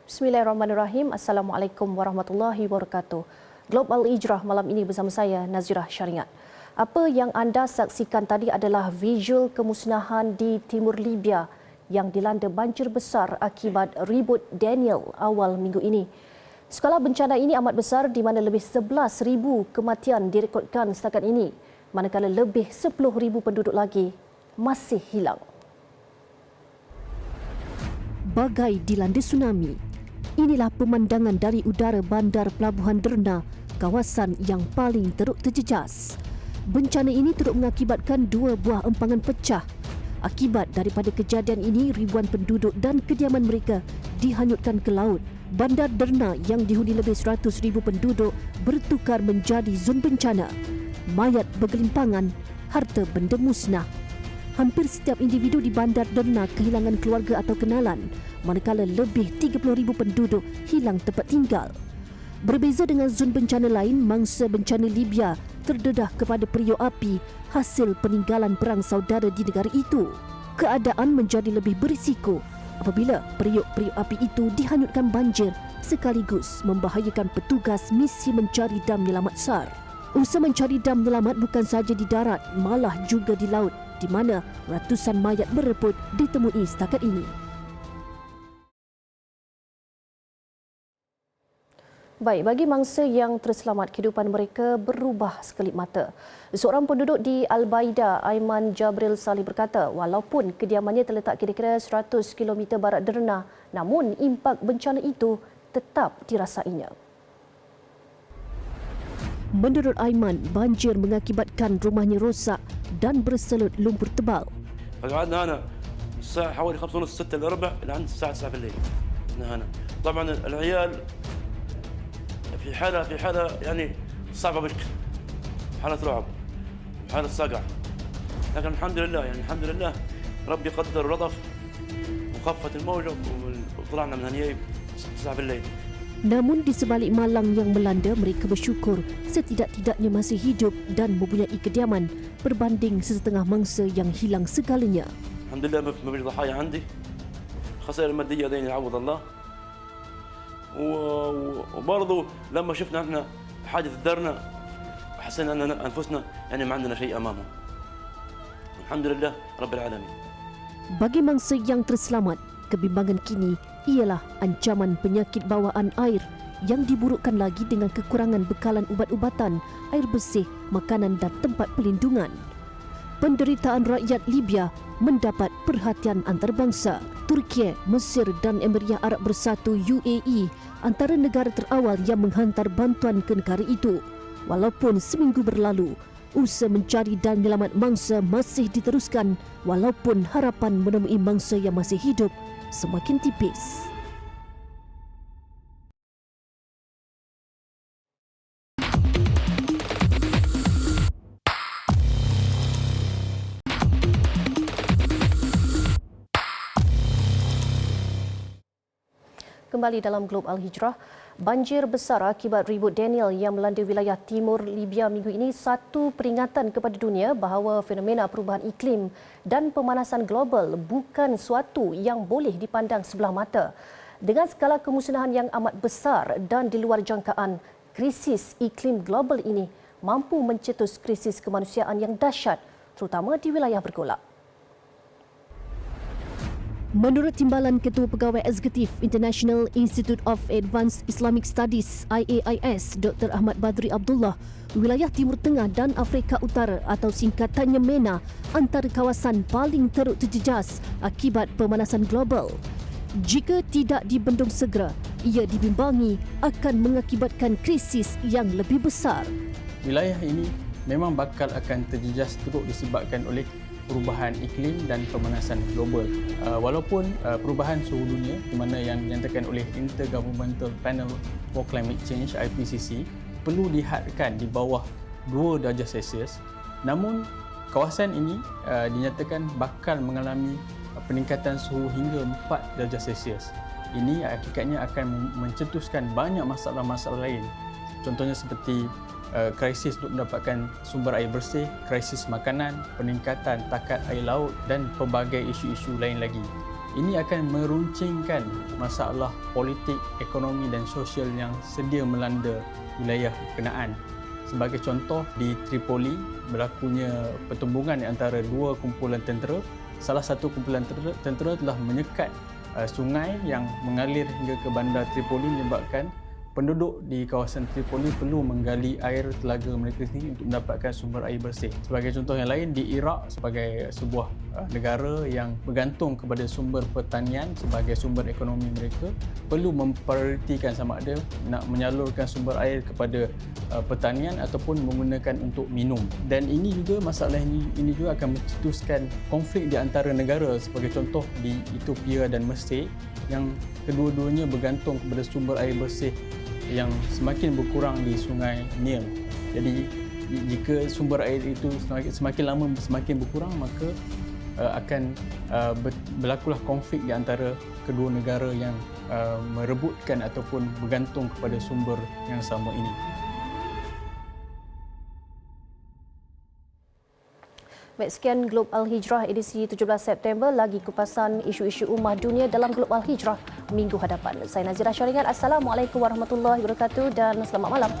Bismillahirrahmanirrahim. Assalamualaikum warahmatullahi wabarakatuh. Global Hijrah malam ini bersama saya Nazirah Syariat. Apa yang anda saksikan tadi adalah visual kemusnahan di timur Libya yang dilanda banjir besar akibat ribut Daniel awal minggu ini. Skala bencana ini amat besar di mana lebih 11,000 kematian direkodkan setakat ini, manakala lebih 10,000 penduduk lagi masih hilang. Bagai dilanda tsunami. Inilah pemandangan dari udara bandar Pelabuhan Derna, kawasan yang paling teruk terjejas. Bencana ini turut mengakibatkan 2 buah empangan pecah. Akibat daripada kejadian ini, ribuan penduduk dan kediaman mereka dihanyutkan ke laut. Bandar Derna yang dihuni lebih 100,000 penduduk bertukar menjadi zon bencana. Mayat bergelimpangan, harta benda musnah. Hampir setiap individu di Bandar Derna kehilangan keluarga atau kenalan, manakala lebih 30,000 penduduk hilang tempat tinggal. Berbeza dengan zon bencana lain, mangsa bencana Libya terdedah kepada periuk api hasil peninggalan perang saudara di negara itu. Keadaan menjadi lebih berisiko apabila periuk-periuk api itu dihanyutkan banjir sekaligus membahayakan petugas misi mencari dan menyelamat SAR. Usaha mencari dan menyelamat bukan sahaja di darat, malah juga di laut, di mana ratusan mayat bereput ditemui setakat ini. Baik, bagi mangsa yang terselamat, kehidupan mereka berubah sekelip mata. Seorang penduduk di Al-Baida, Aiman Jabril Salih berkata, walaupun kediamannya terletak kira-kira 100 km barat Derna, namun impak bencana itu tetap dirasainya. Menurut Aiman, banjir mengakibatkan rumahnya rosak dan berselut lumpur tebal. قعدنا هنا الساعة حوالي 5:30 6 إلا ربع لعند الساعة 9 بالليل. هنا طبعا العيال في حالة يعني صعبة بشكل، حالة رعب حالة صقع، لكن الحمد لله ربي قدر ولطف وخفت الموجة وطلعنا من هنية 9 بالليل. Namun di sebalik malang yang melanda, mereka bersyukur setidak-tidaknya masih hidup dan mempunyai kediaman berbanding sesetengah mangsa yang hilang segalanya. الحمد لله ما فيش ضحايا عندي، خسائر المادية دين يعوض الله. وبرضه لما شفنا احنا حادث درنا حسينا ان انفسنا يعني ما عندنا شيء امامهم. الحمد لله رب العالمين. Bagi mangsa yang terselamat, kebimbangan kini ialah ancaman penyakit bawaan air yang diburukkan lagi dengan kekurangan bekalan ubat-ubatan, air bersih, makanan dan tempat pelindungan. Penderitaan rakyat Libya mendapat perhatian antarabangsa. Turki, Mesir dan Emirat Arab Bersatu UAE antara negara terawal yang menghantar bantuan ke negara itu. Walaupun seminggu berlalu, usaha mencari dan menyelamat mangsa masih diteruskan walaupun harapan menemui mangsa yang masih hidup semakin tipis. Kembali dalam Global Hijrah, banjir besar akibat ribut Daniel yang melanda wilayah timur Libya minggu ini satu peringatan kepada dunia bahawa fenomena perubahan iklim dan pemanasan global bukan suatu yang boleh dipandang sebelah mata. Dengan skala kemusnahan yang amat besar dan di luar jangkaan, krisis iklim global ini mampu mencetus krisis kemanusiaan yang dahsyat, terutama di wilayah bergolak. Menurut Timbalan Ketua Pegawai Eksekutif International Institute of Advanced Islamic Studies IAIS, Dr. Ahmad Badri Abdullah, wilayah Timur Tengah dan Afrika Utara atau singkatannya MENA antara kawasan paling teruk terjejas akibat pemanasan global. Jika tidak dibendung segera, ia dibimbangi akan mengakibatkan krisis yang lebih besar. Wilayah ini memang bakal akan terjejas teruk disebabkan oleh perubahan iklim dan pemanasan global. Walaupun perubahan suhu dunia di mana yang dinyatakan oleh Intergovernmental Panel for Climate Change IPCC perlu dihadkan di bawah 2 darjah Celsius, namun kawasan ini dinyatakan bakal mengalami peningkatan suhu hingga 4 darjah Celsius. Ini hakikatnya akan mencetuskan banyak masalah-masalah lain. Contohnya seperti krisis untuk mendapatkan sumber air bersih, krisis makanan, peningkatan takat air laut dan pelbagai isu-isu lain lagi. Ini akan meruncingkan masalah politik, ekonomi dan sosial yang sedia melanda wilayah berkenaan. Sebagai contoh, di Tripoli berlakunya pertumbungan antara dua kumpulan tentera. Salah satu kumpulan tentera telah menyekat sungai yang mengalir hingga ke bandar Tripoli, menyebabkan penduduk di kawasan Tripoli perlu menggali air telaga mereka sendiri untuk mendapatkan sumber air bersih. Sebagai contoh yang lain, di Iraq sebagai sebuah negara yang bergantung kepada sumber pertanian sebagai sumber ekonomi mereka, perlu memprioritikan sama ada nak menyalurkan sumber air kepada pertanian ataupun menggunakan untuk minum. Dan ini juga masalah ini juga akan mencetuskan konflik di antara negara, sebagai contoh di Ethiopia dan Mesir yang kedua-duanya bergantung kepada sumber air bersih yang semakin berkurang di Sungai Nil. Jadi jika sumber air itu semakin lama semakin berkurang, maka akan berlakulah konflik di antara kedua negara yang merebutkan ataupun bergantung kepada sumber yang sama ini. Baik, sekian Globe Al-Hijrah edisi 17 September. Lagi kupasan isu-isu ummah dunia dalam Globe Al-Hijrah minggu hadapan. Saya Nazira Syaringan. Assalamualaikum warahmatullahi wabarakatuh dan selamat malam.